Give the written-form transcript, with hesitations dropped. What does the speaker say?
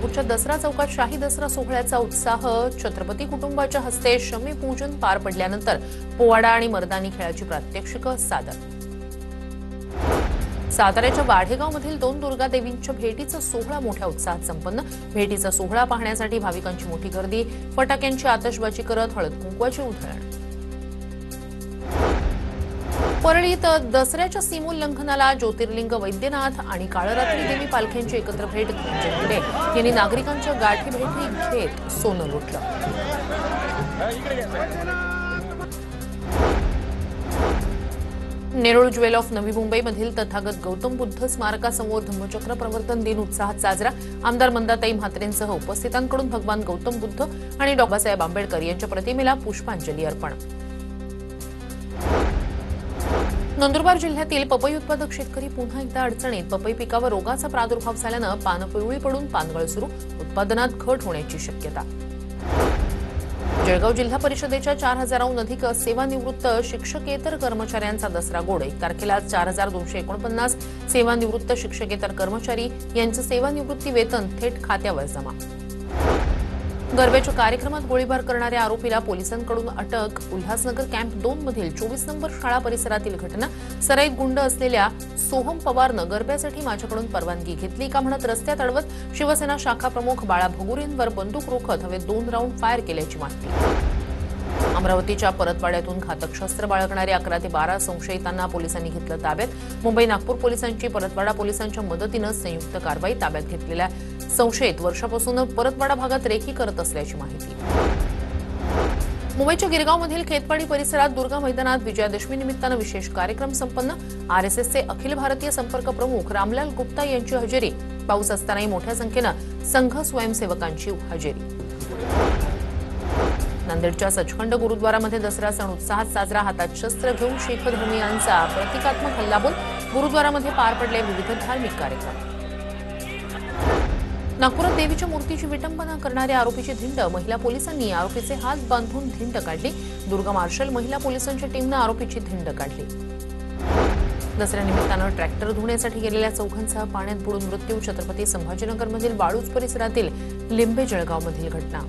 नागपूरच्या दसरा चौकात शाही दसरा सोहळ्याचा उत्साह छत्रपती कुटुंबाच्या हस्ते शमीपूजन पार पडल्यानंतर पोवाडा आणि मर्दानी खेळाची प्रात्यक्षिकं सादर। साताऱ्याच्या वाढेगावमधील 2 दुर्गादेवींच्या भेटीचा सोहळा मोठ्या उत्साहात संपन्न। भेटीचा सोहळा पाहण्यासाठी भाविकांची मोठी गर्दी, फटाक्यांची आतषबाजी करत हळद कुंकवाची उधळण। परळीत दसऱ्याच्या सीमोल्लंघनाला ज्योतिर्लिंग वैद्यनाथ आणि काळरात्री देवी पालख्यांची एकत्र भेट धनंजय मुंडे यांनी नागरिकांच्या गाठी भेटी घेत सोनं लुटलं। नेरूळ ज्वेल ऑफ नवी मुंबईमधील तथागत गौतम बुद्ध स्मारकासमोर धम्मचक्र प्रवर्तन दिन उत्साहात साजरा। आमदार मंदाताई म्हात्रेंसह उपस्थितांकडून भगवान गौतम बुद्ध आणि डॉ. बाबासाहेब आंबेडकर यांच्या प्रतिमेला पुष्पांजली अर्पण। नंदुरबार जिल्ह्यातील पपई उत्पादक शेतकरी पुन्हा एकदा अडचणीत। पपई पिकावर रोगाचा प्रादुर्भाव झाल्यानं पानं पिवळी पडून पानगळ सुरू, उत्पादनात घट होण्याची शक्यता। जळगाव जिल्हा परिषदेच्या 4000हून अधिक सेवानिवृत्त शिक्षकेतर कर्मचाऱ्यांचा दसरा गोड। 1 तारखेला 4249 सेवानिवृत्त शिक्षकेतर कर्मचारी यांचं सेवानिवृत्ती वेतन थेट खात्यावर जमा। गरब्याच्या कार्यक्रमात गोळीबार करणाऱ्या आरोपीला पोलिसांकडून अटक। उल्हासनगर कॅम्प 2 मधील 24 नंबर शाळा परिसरातील घटना। सराईत गुंड असलेल्या सोहम पवारनं गरब्यासाठी माझ्याकडून परवानगी घेतली का म्हणत रस्त्यात अडवत शिवसेना शाखा प्रमुख बाळा भगुरेंवर बंदूक रोखत हवेत 2 राऊंड फायर केल्याची माहिती। अमरावतीच्या परतवाड्यातून घातक शस्त्र बाळगणारे 11 ते 12 संशयितांना पोलिसांनी घेतलं ताब्यात। मुंबई नागपूर पोलिसांची परतवाडा पोलिसांच्या मदतीनं संयुक्त कारवाई। ताब्यात घेतलेल्या संशयित वर्षापासून परतवाडा भागात रेकी करत असल्याची माहिती। मुंबईच्या गिरगावमधील खेतवाडी परिसरात दुर्गा मैदानात विजयादशमी निमित्तानं विशेष कार्यक्रम संपन्न। आरएसएसचे अखिल भारतीय संपर्क प्रमुख रामलाल गुप्ता यांची हजेरी। पाऊस असतानाही मोठ्या संख्येनं संघ स्वयंसेवकांची हजेरी। नांदेडच्या सचखंड गुरुद्वारामध्ये दसरा सण उत्साहात साजरा। हातात शस्त्र घेऊन शीख धर्मीयांचा प्रतिकात्मक हल्लाबोल। गुरुद्वारामध्ये पार पडले विविध धार्मिक कार्यक्रम। नागपुरात देवीच्या मूर्तीची विटंबना करणाऱ्या आरोपीची धिंड। महिला पोलिसांनी आरोपीचे हात बांधून धिंड काढली। दुर्गा मार्शल महिला पोलिसांच्या टीमनं आरोपीची धिंड काढली। दसऱ्यानिमित्तानं ट्रॅक्टर धुण्यासाठी गेलेल्या चौघांचा पाण्यात बुडून मृत्यू। छत्रपती संभाजीनगरमधील वाळूज परिसरातील लिंबे जळगावमधील घटना।